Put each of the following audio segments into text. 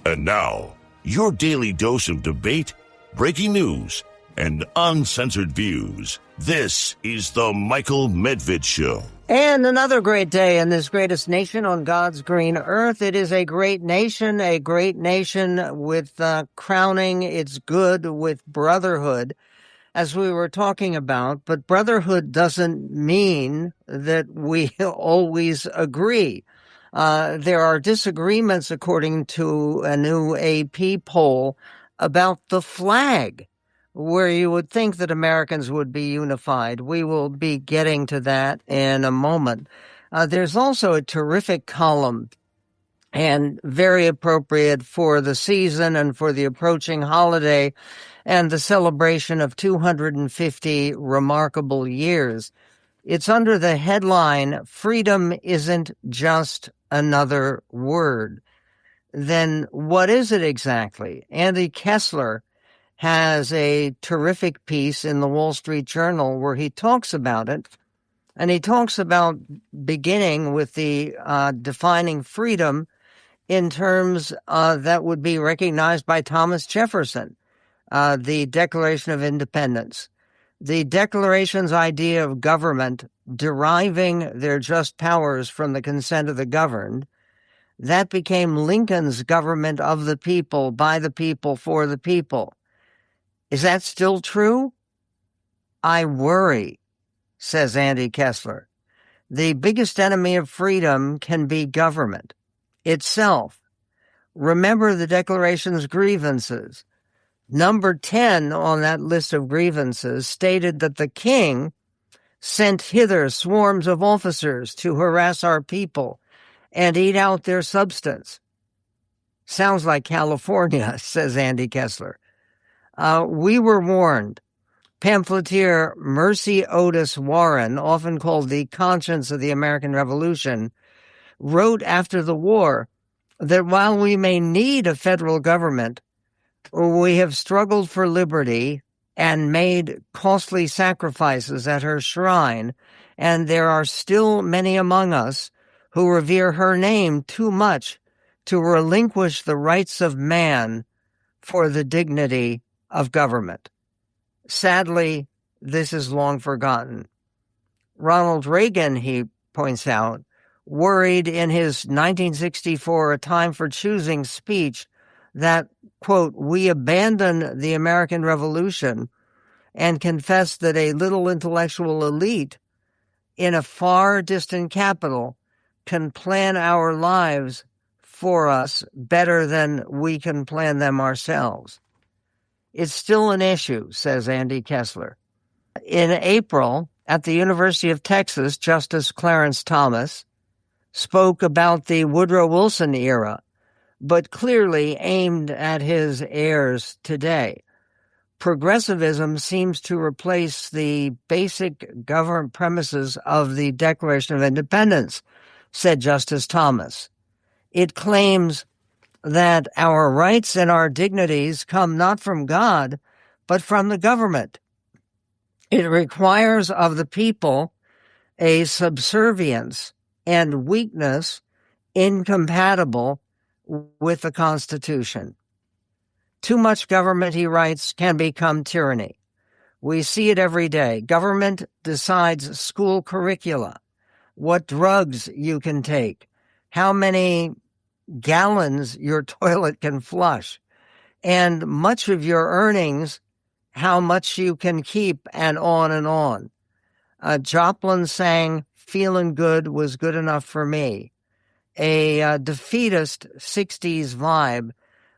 And now, your daily dose of debate, breaking news, and uncensored views. This is the Michael Medved Show. And another great day in this greatest nation on God's green earth. It is a great nation with crowning its good with brotherhood, as we were talking about. But brotherhood doesn't mean that we always agree. There are disagreements, according to a new AP poll, about the flag, where you would think that Americans would be unified. We will be getting to that in a moment. There's also a terrific column, and very appropriate for the season and for the approaching holiday and the celebration of 250 remarkable years. It's under the headline, "Freedom Isn't Just Another Word." Then what is it exactly? Andy Kessler has a terrific piece in the Wall Street Journal where he talks about it. And he talks about beginning with the defining freedom in terms that would be recognized by Thomas Jefferson, the Declaration of Independence. The Declaration's idea of government deriving their just powers from the consent of the governed, that became Lincoln's government of the people, by the people, for the people. Is that still true? I worry, says Andy Kessler. The biggest enemy of freedom can be government itself. Remember the Declaration's grievances. Number 10 on that list of grievances stated that the king sent hither swarms of officers to harass our people and eat out their substance. Sounds like California, says Andy Kessler. We were warned. Pamphleteer Mercy Otis Warren, often called the conscience of the American Revolution, wrote after the war that while we may need a federal government, we have struggled for liberty and made costly sacrifices at her shrine, and there are still many among us who revere her name too much to relinquish the rights of man for the dignity of government. Sadly, this is long forgotten. Ronald Reagan, he points out, worried in his 1964 A Time for Choosing speech that, quote, we abandon the American Revolution and confess that a little intellectual elite in a far distant capital can plan our lives for us better than we can plan them ourselves. It's still an issue, says Andy Kessler. In April, at the University of Texas, Justice Clarence Thomas spoke about the Woodrow Wilson era, but clearly aimed at his heirs today. Progressivism seems to replace the basic government premises of the Declaration of Independence, said Justice Thomas. It claims that our rights and our dignities come not from God, but from the government. It requires of the people a subservience and weakness incompatible with the Constitution. Too much government, he writes, can become tyranny. We see it every day. Government decides school curricula, what drugs you can take, how many gallons your toilet can flush, and much of your earnings, how much you can keep, and on and on. Joplin sang, "Feeling good was good enough for me," a defeatist 60s vibe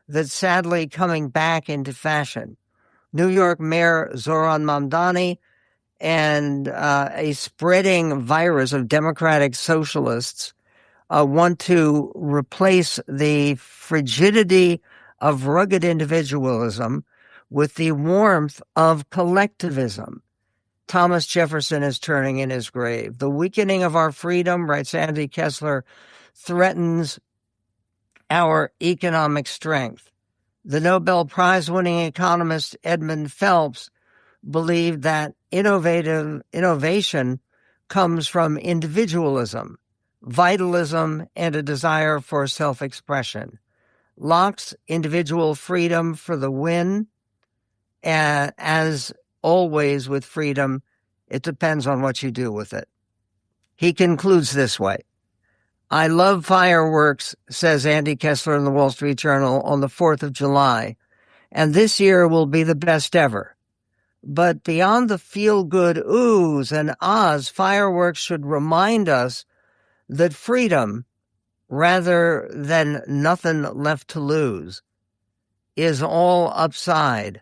that's sadly coming back into fashion. New York Mayor Zohran Mamdani and a spreading virus of democratic socialists want to replace the frigidity of rugged individualism with the warmth of collectivism. Thomas Jefferson is turning in his grave. The weakening of our freedom, writes Andy Kessler, threatens our economic strength. The Nobel Prize-winning economist Edmund Phelps believed that innovation comes from individualism, vitalism, and a desire for self-expression. locks individual freedom for the win. And as always with freedom, it depends on what you do with it. He concludes this way. I love fireworks, says Andy Kessler in the Wall Street Journal on the 4th of July, and this year will be the best ever. But beyond the feel-good oohs and ahs, fireworks should remind us that freedom, rather than nothing left to lose, is all upside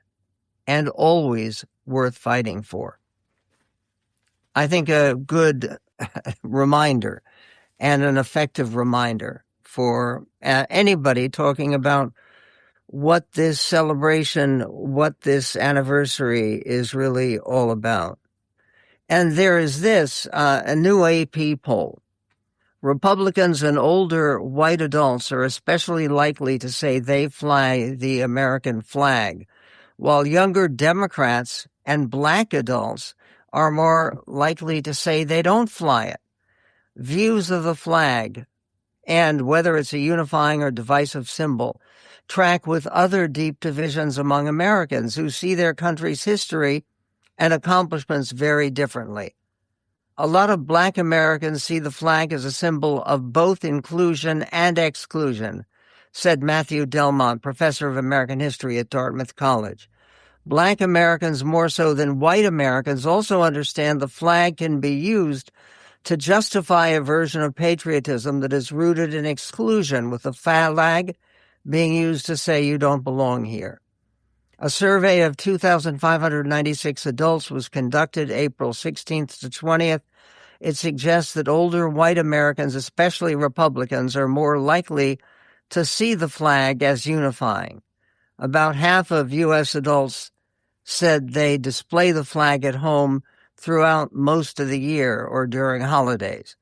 and always worth fighting for. I think a good reminder and an effective reminder for anybody talking about what this celebration, what this anniversary is really all about. And there is this, a new AP poll. Republicans and older white adults are especially likely to say they fly the American flag, while younger Democrats and black adults are more likely to say they don't fly it. Views of the flag, and whether it's a unifying or divisive symbol, track with other deep divisions among Americans who see their country's history and accomplishments very differently. A lot of black Americans see the flag as a symbol of both inclusion and exclusion, said Matthew Delmont, professor of American history at Dartmouth College. Black Americans, more so than white Americans, also understand the flag can be used to justify a version of patriotism that is rooted in exclusion, with the flag being used to say you don't belong here. A survey of 2,596 adults was conducted April 16th to 20th. It suggests that older white Americans, especially Republicans, are more likely to see the flag as unifying. About half of U.S. adults said they display the flag at home throughout most of the year or during holidays.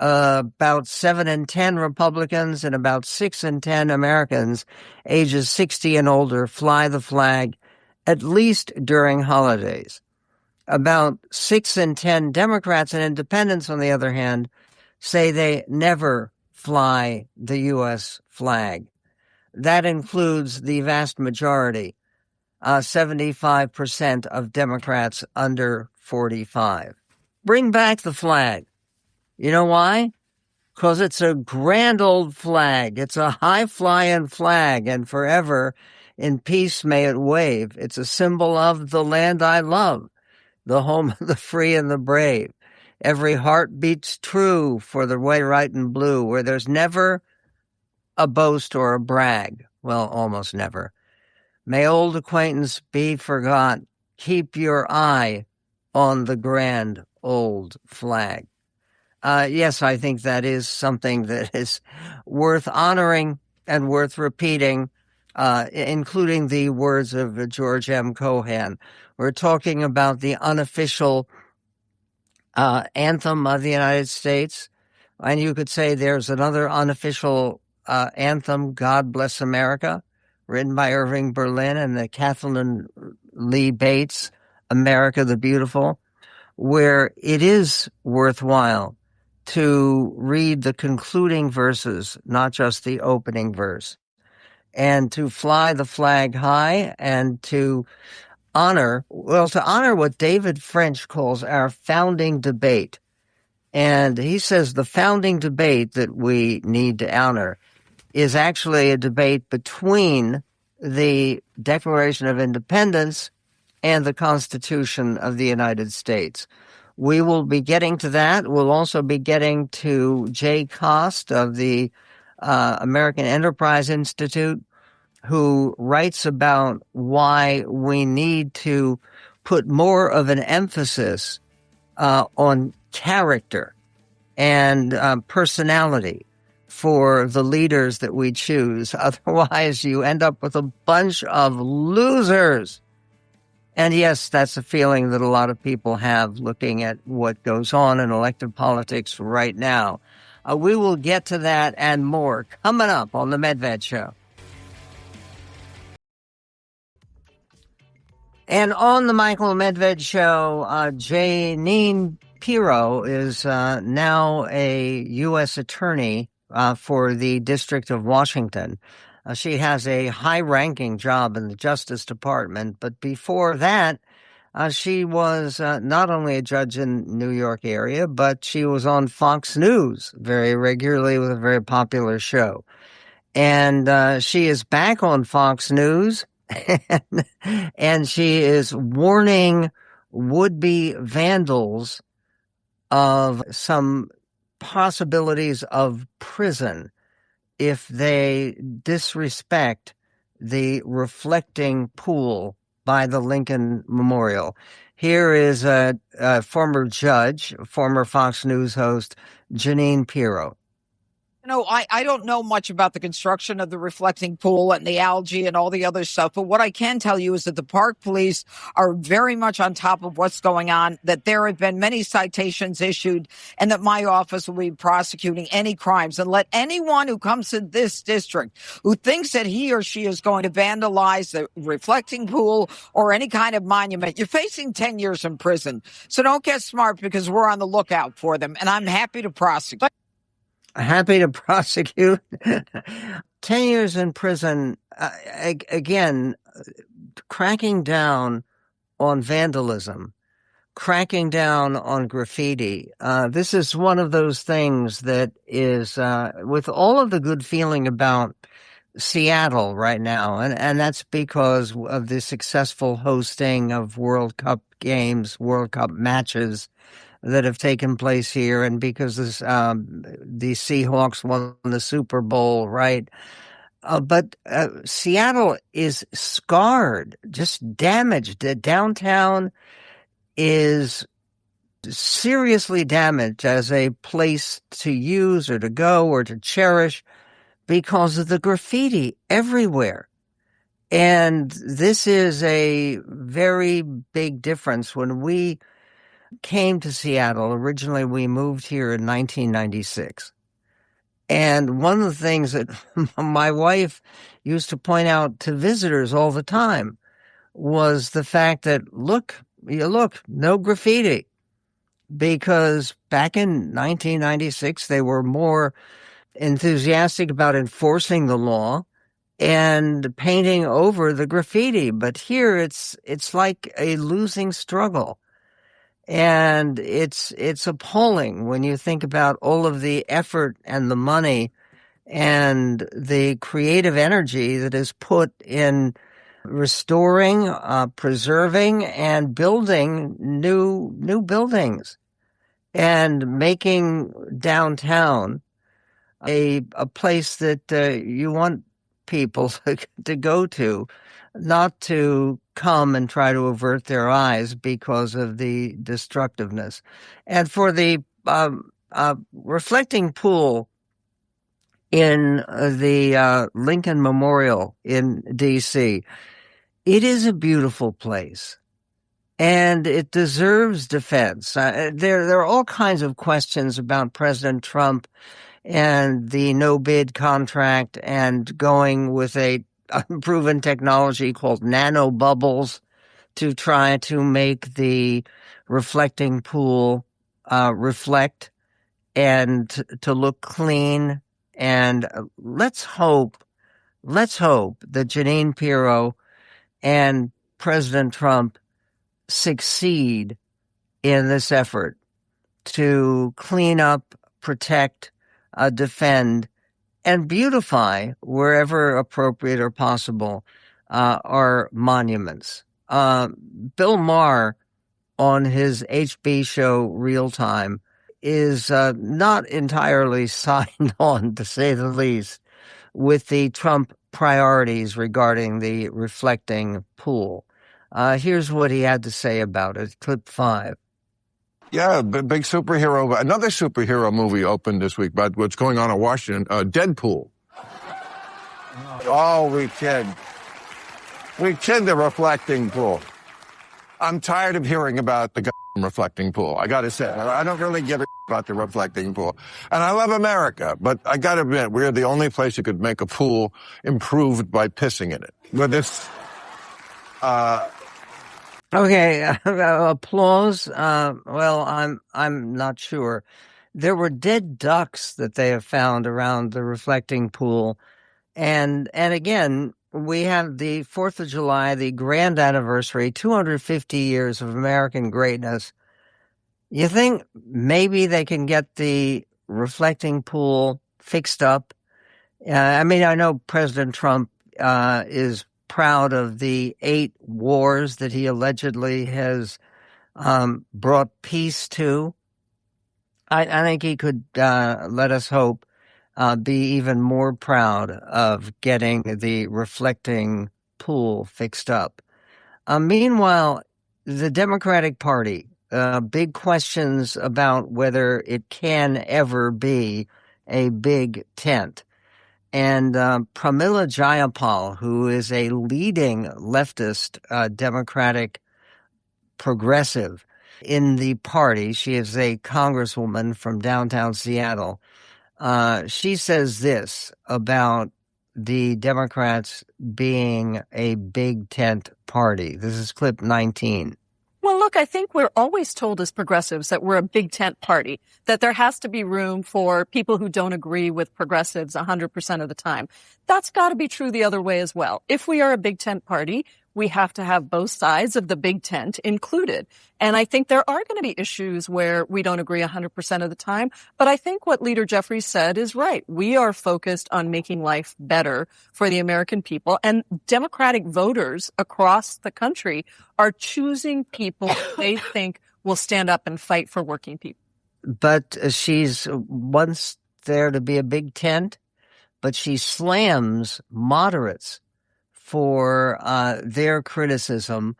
About 7 in 10 Republicans and about 6 in 10 Americans ages 60 and older fly the flag at least during holidays. About 6 in 10 Democrats and independents, on the other hand, say they never fly the U.S. flag. That includes the vast majority, 75% of Democrats under 45. Bring back the flag. You know why? Because it's a grand old flag. It's a high-flying flag, and forever in peace may it wave. It's a symbol of the land I love, the home of the free and the brave. Every heart beats true for the white, right, and blue, where there's never a boast or a brag. Well, almost never. May old acquaintance be forgot. Keep your eye on the grand old flag. Yes, I think that is something that is worth honoring and worth repeating, including the words of George M. Cohan. We're talking about the unofficial anthem of the United States. And you could say there's another unofficial anthem, God Bless America, written by Irving Berlin and the Kathleen Lee Bates, America the Beautiful, where it is worthwhile to read the concluding verses, not just the opening verse, and to fly the flag high and to honor what David French calls our founding debate. And he says the founding debate that we need to honor is actually a debate between the Declaration of Independence and the Constitution of the United States. We will be getting to that. We'll also be getting to Jay Cost of the American Enterprise Institute, who writes about why we need to put more of an emphasis on character and personality for the leaders that we choose. Otherwise, you end up with a bunch of losers. And yes, that's a feeling that a lot of people have looking at what goes on in elective politics right now. We will get to that and more coming up on The Medved Show. And on the Michael Medved Show, Jeanine Pirro is now a U.S. attorney for the District of Washington. She has a high-ranking job in the Justice Department, but before that, she was not only a judge in New York area, but she was on Fox News very regularly with a very popular show. And she is back on Fox News, and she is warning would-be vandals of some possibilities of prison if they disrespect the reflecting pool by the Lincoln Memorial. Here is a former judge, former Fox News host, Jeanine Pirro. I don't know much about the construction of the reflecting pool and the algae and all the other stuff, but what I can tell you is that the park police are very much on top of what's going on, that there have been many citations issued, and that my office will be prosecuting any crimes. And let anyone who comes to this district who thinks that he or she is going to vandalize the reflecting pool or any kind of monument, you're facing 10 years in prison. So don't get smart, because we're on the lookout for them, and I'm happy to prosecute. Happy to prosecute. 10 years in prison. Again, cracking down on vandalism, cracking down on graffiti. This is one of those things that is, with all of the good feeling about Seattle right now, and that's because of the successful hosting of World Cup games, World Cup matches that have taken place here, and because the Seahawks won the Super Bowl, right? But Seattle is scarred, just damaged. The downtown is seriously damaged as a place to use or to go or to cherish because of the graffiti everywhere. And this is a very big difference. When we came to Seattle, originally we moved here in 1996. And one of the things that my wife used to point out to visitors all the time was the fact that, look, no graffiti. Because back in 1996, they were more enthusiastic about enforcing the law and painting over the graffiti. But here it's like a losing struggle. And it's appalling when you think about all of the effort and the money and the creative energy that is put in restoring, preserving, and building new buildings and making downtown a place that you want people to go to, not to come and try to avert their eyes because of the destructiveness. And for the reflecting pool in the Lincoln Memorial in D.C., it is a beautiful place. And it deserves defense. There are all kinds of questions about President Trump and the no-bid contract and going with a unproven technology called nanobubbles to try to make the reflecting pool reflect and to look clean. And let's hope that Jeanine Pirro and President Trump succeed in this effort to clean up, protect, defend, and beautify wherever appropriate or possible our monuments. Bill Maher on his HB show Real Time is not entirely signed on, to say the least, with the Trump priorities regarding the reflecting pool. Here's what he had to say about it. Clip 5. Yeah, big superhero. Another superhero movie opened this week about what's going on in Washington. Deadpool. Oh, we kid. We kid the reflecting pool. I'm tired of hearing about the reflecting pool. I got to say, I don't really give a about the reflecting pool. And I love America, but I got to admit, we're the only place you could make a pool improved by pissing in it. With this, Okay, applause. Well, I'm not sure. There were dead ducks that they have found around the reflecting pool, And again, we have the 4th of July, the grand anniversary, 250 years of American greatness. You think maybe they can get the reflecting pool fixed up? I mean, I know President Trump is proud of the 8 wars that he allegedly has brought peace to. I think he could, let us hope, be even more proud of getting the reflecting pool fixed up. Meanwhile, the Democratic Party, big questions about whether it can ever be a big tent. And Pramila Jayapal, who is a leading leftist Democratic progressive in the party, she is a congresswoman from downtown Seattle. She says this about the Democrats being a big tent party. This is clip 19. Well, look, I think we're always told as progressives that we're a big tent party, that there has to be room for people who don't agree with progressives 100% of the time. That's got to be true the other way as well. If we are a big tent party, we have to have both sides of the big tent included. And I think there are going to be issues where we don't agree 100% of the time. But I think what Leader Jeffries said is right. We are focused on making life better for the American people. And Democratic voters across the country are choosing people they think will stand up and fight for working people. But she's wants there to be a big tent, but she slams moderates for their criticism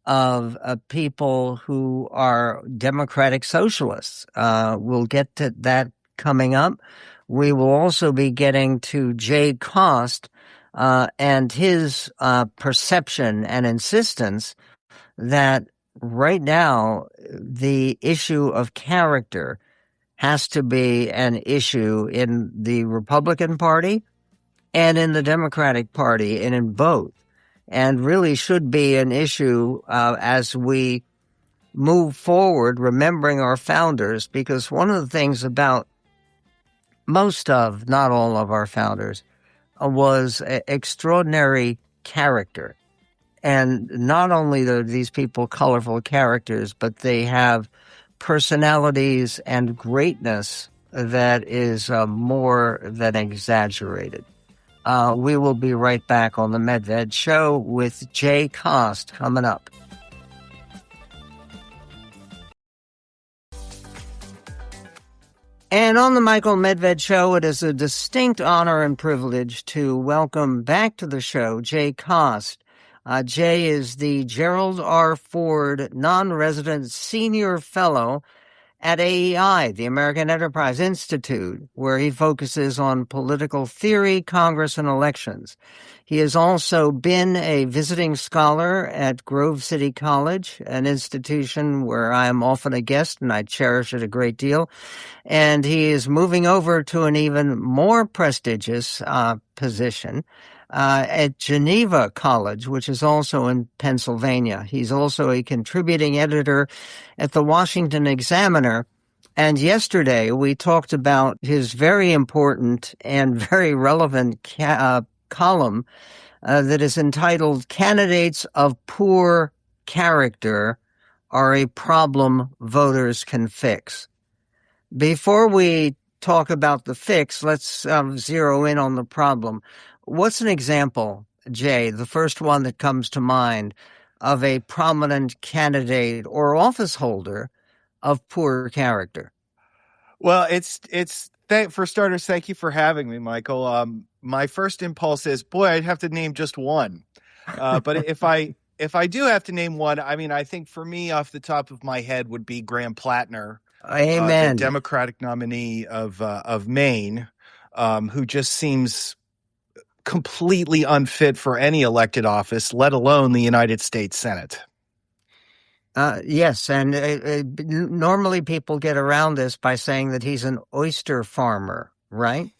of people who are democratic socialists. We'll get to that coming up. We will also be getting to Jay Cost and his perception and insistence that right now the issue of character has to be an issue in the Republican Party and in the Democratic Party, and in both, and really should be an issue as we move forward, remembering our founders, because one of the things about most of, not all of our founders, was extraordinary character. And not only are these people colorful characters, but they have personalities and greatness that is more than exaggerated. We will be right back on the Medved Show with Jay Cost coming up. And on the Michael Medved Show, it is a distinct honor and privilege to welcome back to the show Jay Cost. Jay is the Gerald R. Ford Non-Resident Senior Fellow at AEI, the American Enterprise Institute, where he focuses on political theory, Congress, and elections. He has also been a visiting scholar at Grove City College, an institution where I am often a guest, and I cherish it a great deal. And he is moving over to an even more prestigious position at Geneva College, which is also in Pennsylvania. He's also a contributing editor at the Washington Examiner. And yesterday we talked about his very important and very relevant column that is entitled "Candidates of Poor Character Are a Problem Voters Can Fix." Before we talk about the fix, let's zero in on the problem. What's an example, Jay, the first one that comes to mind, of a prominent candidate or office holder of poor character? Well, for starters, thank you for having me, Michael. My first impulse is, boy, I'd have to name just one. But if I do have to name one, I mean, I think for me, off the top of my head, would be Graham Plattner, Amen, the Democratic nominee of Maine, who just seems completely unfit for any elected office, let alone the United States Senate. Yes, and normally people get around this by saying that he's an oyster farmer, right?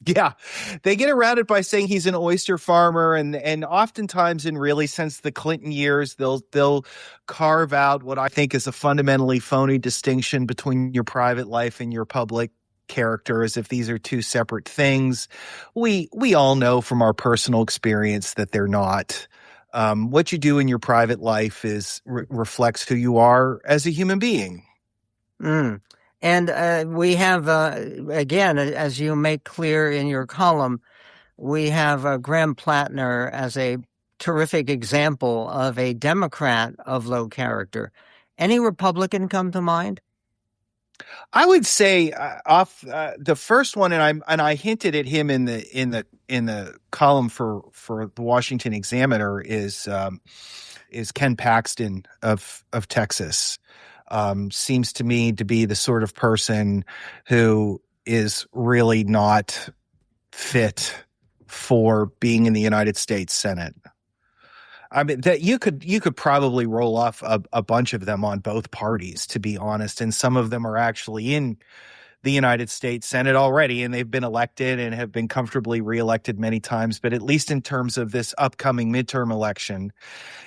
Yeah, they get around it by saying he's an oyster farmer, and oftentimes, and really since the Clinton years, they'll carve out what I think is a fundamentally phony distinction between your private life and your public character as if these are two separate things. We all know from our personal experience that they're not. What you do in your private life reflects who you are as a human being. Mm. And we have, again, as you make clear in your column, we have Graham Plattner as a terrific example of a Democrat of low character. Any Republican come to mind? I would say off the first one, and I hinted at him in the column for the Washington Examiner is Ken Paxton of Texas. Seems to me to be the sort of person who is really not fit for being in the United States Senate. I mean, that you could probably roll off a bunch of them on both parties, to be honest, and some of them are actually in the United States Senate already, and they've been elected and have been comfortably reelected many times. But at least in terms of this upcoming midterm election,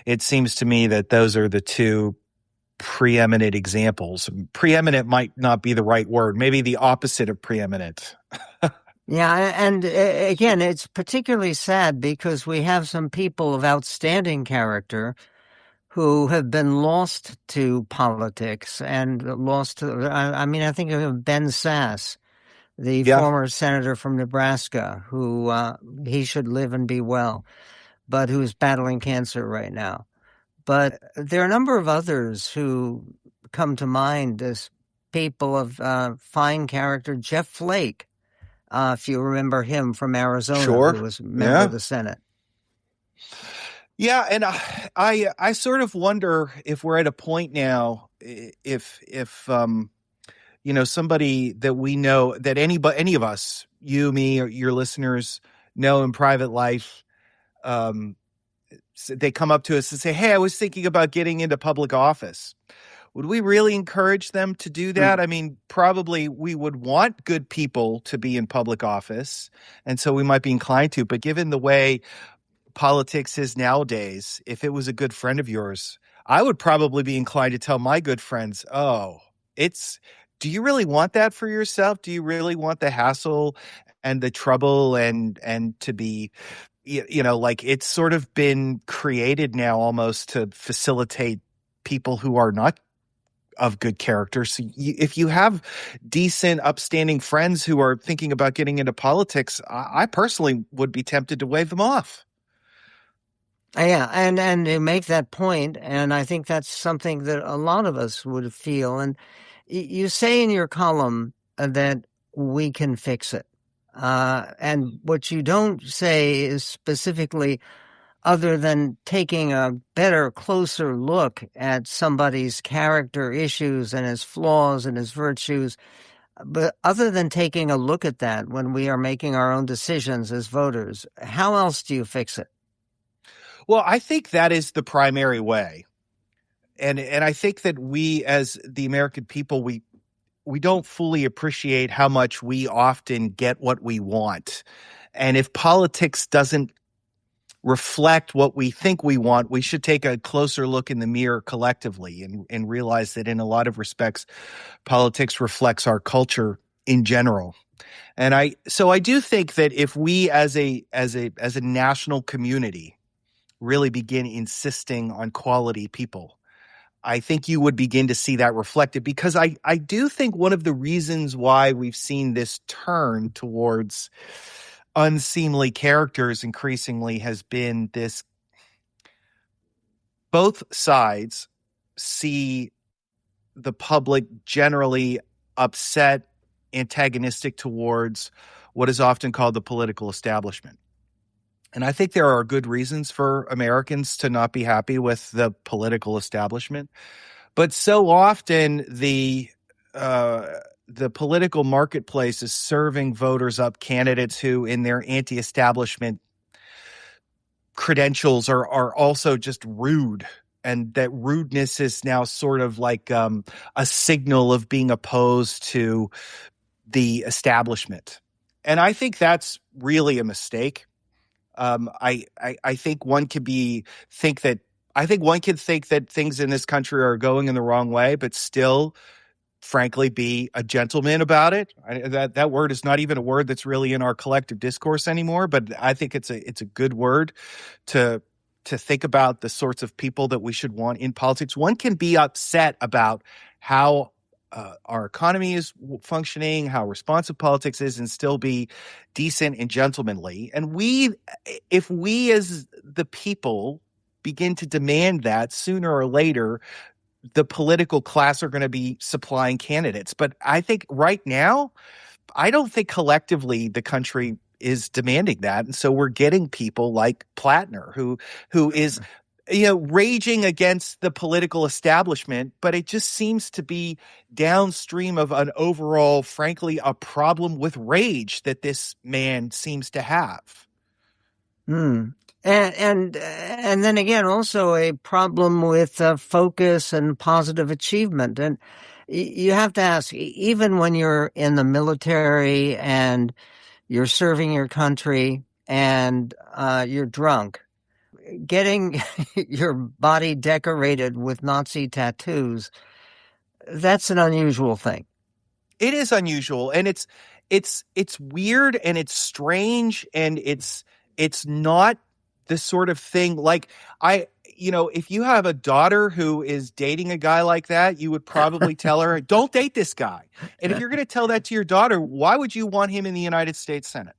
it seems to me that those are the two preeminent examples. Preeminent might not be the right word, maybe the opposite of preeminent. Yeah, and again, it's particularly sad because we have some people of outstanding character who have been lost to politics and lost to, I think of Ben Sasse, the former senator from Nebraska, who he should live and be well, but who's battling cancer right now. But there are a number of others who come to mind as people of fine character. Jeff Flake, if you remember him from Arizona, who was a member of the Senate. Yeah, and I sort of wonder if we're at a point now, if somebody that we know, that any of us, you, me, or your listeners know in private life, they come up to us and say, "Hey, I was thinking about getting into public office." Would we really encourage them to do that? I mean, probably we would want good people to be in public office, and so we might be inclined to. But given the way politics is nowadays, if it was a good friend of yours, I would probably be inclined to tell my good friends, do you really want that for yourself? Do you really want the hassle and the trouble and to be, like it's sort of been created now almost to facilitate people who are not of good character. So if you have decent, upstanding friends who are thinking about getting into politics, I personally would be tempted to wave them off. Yeah, and you make that point, and I think that's something that a lot of us would feel. And you say in your column that we can fix it. And what you don't say is specifically, other than taking a better, closer look at somebody's character issues and his flaws and his virtues, but other than taking a look at that when we are making our own decisions as voters, how else do you fix it? Well, I think that is the primary way. And I think that we as the American people, we don't fully appreciate how much we often get what we want. And if politics doesn't reflect what we think we want, we should take a closer look in the mirror collectively and realize that in a lot of respects, politics reflects our culture in general. And I do think that if we as a national community really begin insisting on quality people, I think you would begin to see that reflected, because I do think one of the reasons why we've seen this turn towards unseemly characters increasingly has been this: both sides see the public generally upset, antagonistic towards what is often called the political establishment. And I think there are good reasons for Americans to not be happy with the political establishment. But so often the political marketplace is serving voters up candidates who, in their anti-establishment credentials, are also just rude. And that rudeness is now sort of like a signal of being opposed to the establishment. And I think that's really a mistake. I think one could think that things in this country are going in the wrong way, but still frankly, be a gentleman about it. That word is not even a word that's really in our collective discourse anymore, but I think it's a good word to think about the sorts of people that we should want in politics. One can be upset about how our economy is functioning, how responsive politics is, and still be decent and gentlemanly. And if we as the people begin to demand that, sooner or later, the political class are going to be supplying candidates. But I think right now, I don't think collectively the country is demanding that. And so we're getting people like Plattner, who is, raging against the political establishment, but it just seems to be downstream of an overall, frankly, a problem with rage that this man seems to have. And then again, also a problem with focus and positive achievement. And you have to ask, even when you're in the military and you're serving your country and you're drunk, getting your body decorated with Nazi tattoos, that's an unusual thing. It is unusual, and it's weird, and it's strange, and it's not the sort of thing like if you have a daughter who is dating a guy like that, you would probably tell her, don't date this guy. And if you're going to tell that to your daughter, why would you want him in the United States Senate?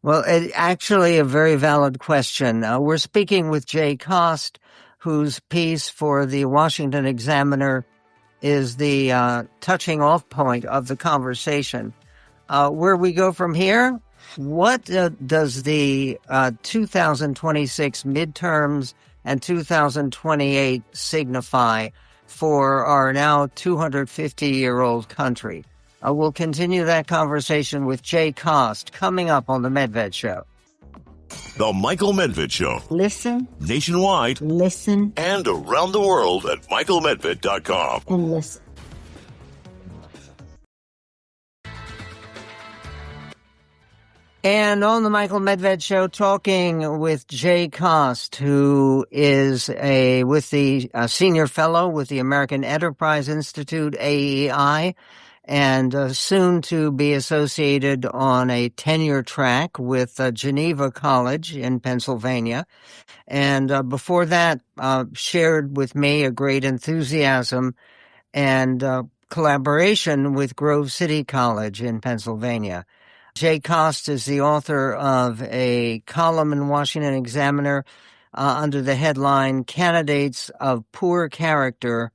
Well, actually a very valid question. We're speaking with Jay Cost, whose piece for the Washington Examiner is the touching off point of the conversation. Where we go from here? What does the 2026 midterms and 2028 signify for our now 250-year-old country? We'll continue that conversation with Jay Cost coming up on The Medved Show. The Michael Medved Show. Listen. Nationwide. Listen. And around the world at michaelmedved.com. And listen. And on the Michael Medved Show, talking with Jay Cost, who is senior fellow with the American Enterprise Institute, AEI, and soon to be associated on a tenure track with Geneva College in Pennsylvania. And before that, shared with me a great enthusiasm and collaboration with Grove City College in Pennsylvania. Jay Cost is the author of a column in Washington Examiner under the headline, Candidates of Poor Character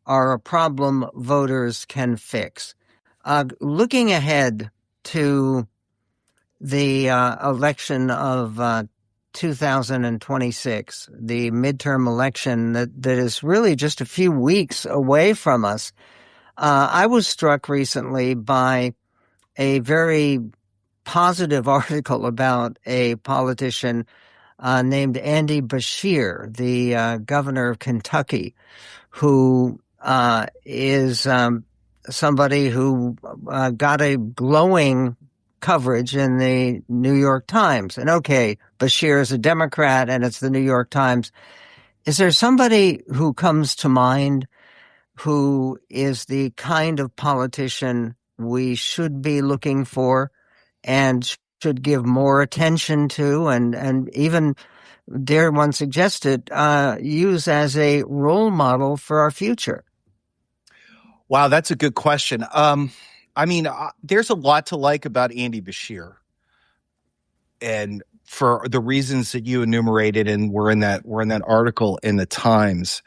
Are a Problem Voters Can Fix. Looking ahead to the election of 2026, the midterm election that is really just a few weeks away from us, I was struck recently by a very positive article about a politician named Andy Beshear, the governor of Kentucky, who is somebody who got a glowing coverage in the New York Times. And okay, Beshear is a Democrat and it's the New York Times. Is there somebody who comes to mind who is the kind of politician we should be looking for and should give more attention to and even, dare one suggested, use as a role model for our future? Wow, that's a good question. There's a lot to like about Andy Beshear, and for the reasons that you enumerated, and were in that article in the Times.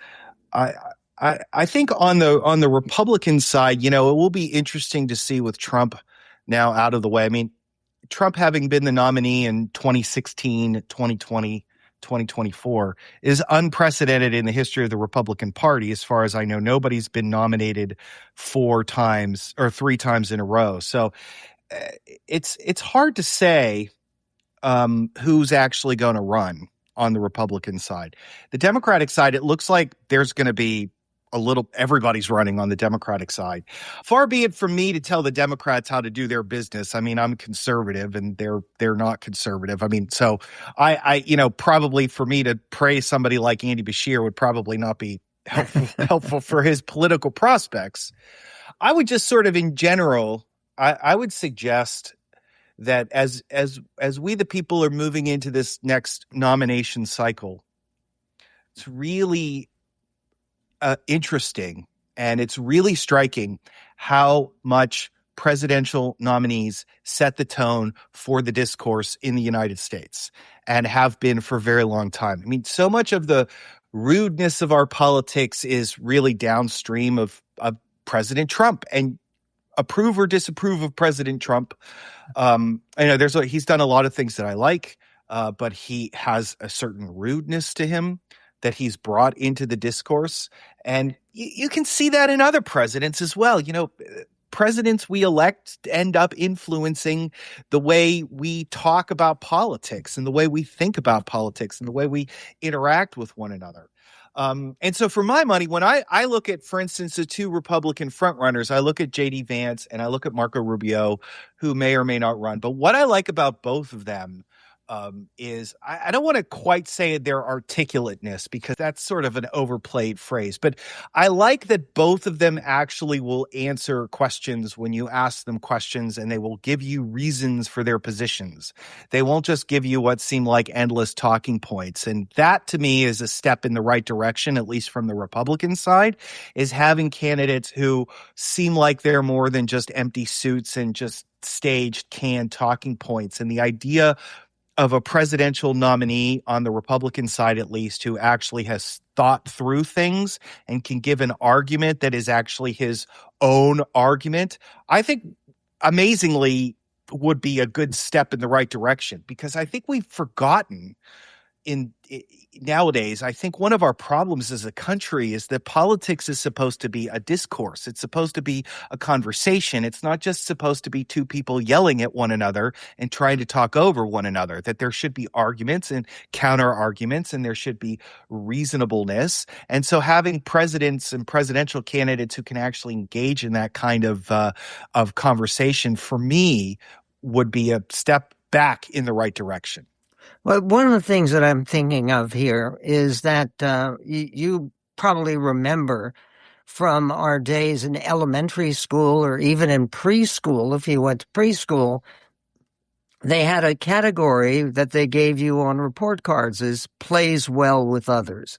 I think on the Republican side, it will be interesting to see with Trump now out of the way. I mean, Trump having been the nominee in 2016, 2020, 2024 is unprecedented in the history of the Republican Party. As far as I know, nobody's been nominated 4 times or 3 times in a row. So it's hard to say who's actually going to run on the Republican side. The Democratic side, it looks like there's going to be everybody's running on the Democratic side. Far be it from me to tell the Democrats how to do their business. I mean, I'm conservative and they're not conservative. I mean, so I probably for me to praise somebody like Andy Beshear would probably not be helpful for his political prospects. I would just sort of in general, I would suggest that as we the people are moving into this next nomination cycle, it's really interesting and it's really striking how much presidential nominees set the tone for the discourse in the United States and have been for a very long time. I mean, so much of the rudeness of our politics is really downstream of President Trump, and approve or disapprove of President Trump. I know he's done a lot of things that I like, but he has a certain rudeness to him that he's brought into the discourse. And you can see that in other presidents as well. You know, presidents we elect end up influencing the way we talk about politics and the way we think about politics and the way we interact with one another. And so for my money, when I look at, for instance, the two Republican frontrunners, I look at J.D. Vance and I look at Marco Rubio, who may or may not run. But what I like about both of them is I don't want to quite say their articulateness, because that's sort of an overplayed phrase, but I like that both of them actually will answer questions when you ask them questions, and they will give you reasons for their positions. They won't just give you what seem like endless talking points. And that to me is a step in the right direction, at least from the Republican side, is having candidates who seem like they're more than just empty suits and just staged canned talking points. And the idea of a presidential nominee on the Republican side, at least, who actually has thought through things and can give an argument that is actually his own argument, I think amazingly would be a good step in the right direction. Because I think we've forgotten nowadays, I think one of our problems as a country is that politics is supposed to be a discourse. It's supposed to be a conversation. It's not just supposed to be two people yelling at one another and trying to talk over one another, that there should be arguments and counter arguments, and there should be reasonableness. And so having presidents and presidential candidates who can actually engage in that kind of conversation, for me, would be a step back in the right direction. Well, one of the things that I'm thinking of here is that you probably remember from our days in elementary school or even in preschool, if you went to preschool, they had a category that they gave you on report cards as plays well with others.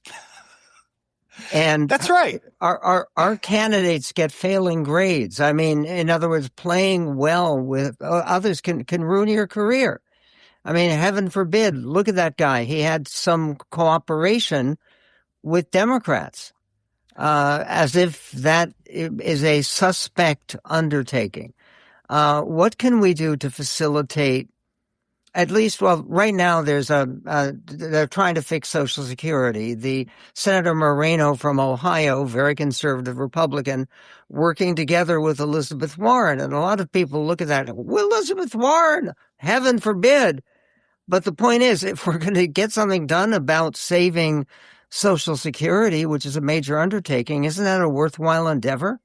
And that's right. Our candidates get failing grades. I mean, in other words, playing well with others can ruin your career. I mean, heaven forbid, look at that guy. He had some cooperation with Democrats, as if that is a suspect undertaking. What can we do to facilitate, at least, well, right now they're trying to fix Social Security. The Senator Moreno from Ohio, very conservative Republican, working together with Elizabeth Warren. And a lot of people look at that, well, Elizabeth Warren, heaven forbid. But the point is, if we're going to get something done about saving Social Security, which is a major undertaking, isn't that a worthwhile endeavor?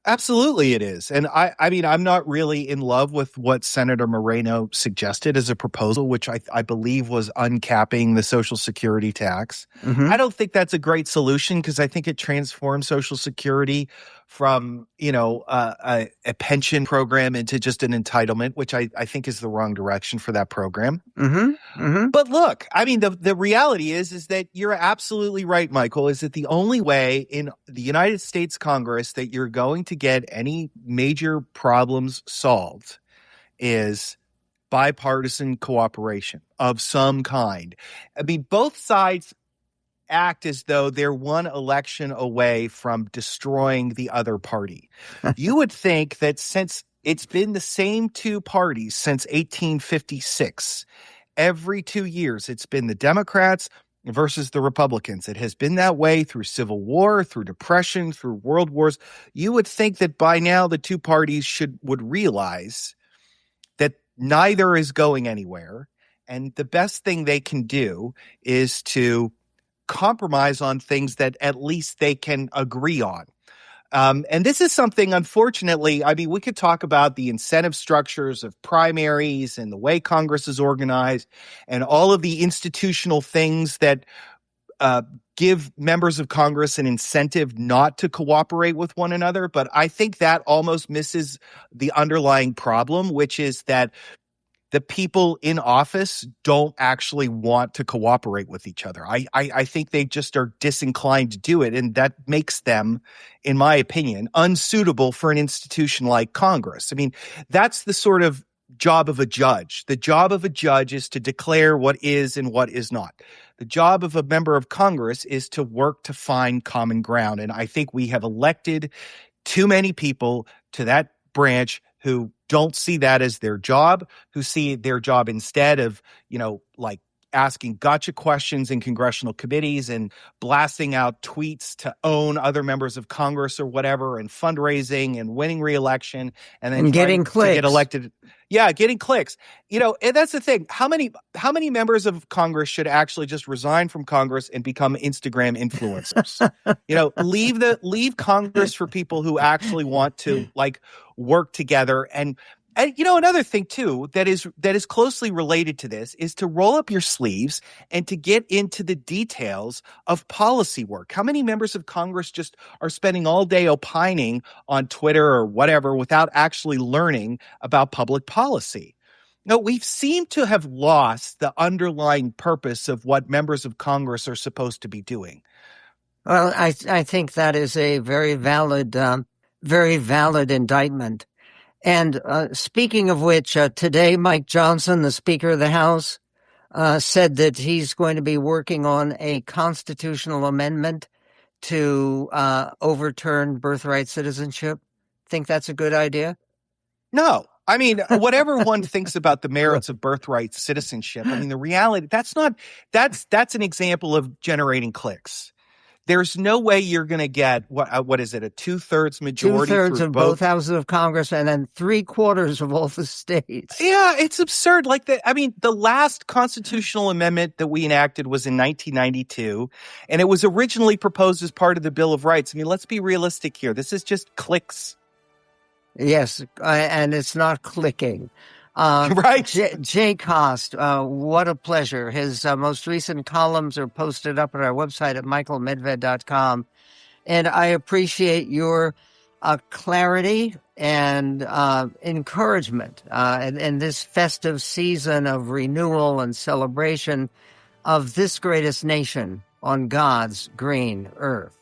Absolutely it is. And I mean, I'm not really in love with what Senator Moreno suggested as a proposal, which I believe was uncapping the Social Security tax. Mm-hmm. I don't think that's a great solution, because I think it transforms Social Security from, a pension program into just an entitlement, which I think is the wrong direction for that program. Mm-hmm. Mm-hmm. But look, I mean, the reality is that you're absolutely right, Michael, is that the only way in the United States Congress that you're going to get any major problems solved is bipartisan cooperation of some kind. I mean, both sides act as though they're one election away from destroying the other party. You would think that since it's been the same two parties since 1856, every 2 years it's been the Democrats versus the Republicans. It has been that way through Civil War, through Depression, through World Wars. You would think that by now the two parties would realize that neither is going anywhere, and the best thing they can do is to compromise on things that at least they can agree on. And this is something, unfortunately, I mean, we could talk about the incentive structures of primaries and the way Congress is organized and all of the institutional things that give members of Congress an incentive not to cooperate with one another. But I think that almost misses the underlying problem, which is that the people in office don't actually want to cooperate with each other. I think they just are disinclined to do it. And that makes them, in my opinion, unsuitable for an institution like Congress. I mean, that's the sort of job of a judge. The job of a judge is to declare what is and what is not. The job of a member of Congress is to work to find common ground. And I think we have elected too many people to that branch who don't see that as their job, who see their job instead of, like asking gotcha questions in congressional committees and blasting out tweets to own other members of Congress or whatever, and fundraising and winning re-election and then getting clicks. To get elected. Yeah, getting clicks. And that's the thing. How many members of Congress should actually just resign from Congress and become Instagram influencers? Leave Congress for people who actually want to work together. And another thing too that is closely related to this is to roll up your sleeves and to get into the details of policy work. How many members of Congress just are spending all day opining on Twitter or whatever without actually learning about public policy? No, we seem to have lost the underlying purpose of what members of Congress are supposed to be doing. Well, I think that is a very valid indictment. And speaking of which, today Mike Johnson, the Speaker of the House, said that he's going to be working on a constitutional amendment to overturn birthright citizenship. Think that's a good idea? No. I mean, whatever one thinks about the merits of birthright citizenship, I mean, the reality, that's an example of generating clicks. There's no way you're going to get, what is it, a 2/3 majority? 2/3 of both houses of Congress and then 3/4 of all the states. Yeah, it's absurd. The last constitutional amendment that we enacted was in 1992, and it was originally proposed as part of the Bill of Rights. I mean, let's be realistic here. This is just clicks. Yes, and it's not clicking. Right. Jay Cost, what a pleasure. His most recent columns are posted up at our website at michaelmedved.com. And I appreciate your clarity and encouragement in this festive season of renewal and celebration of this greatest nation on God's green earth.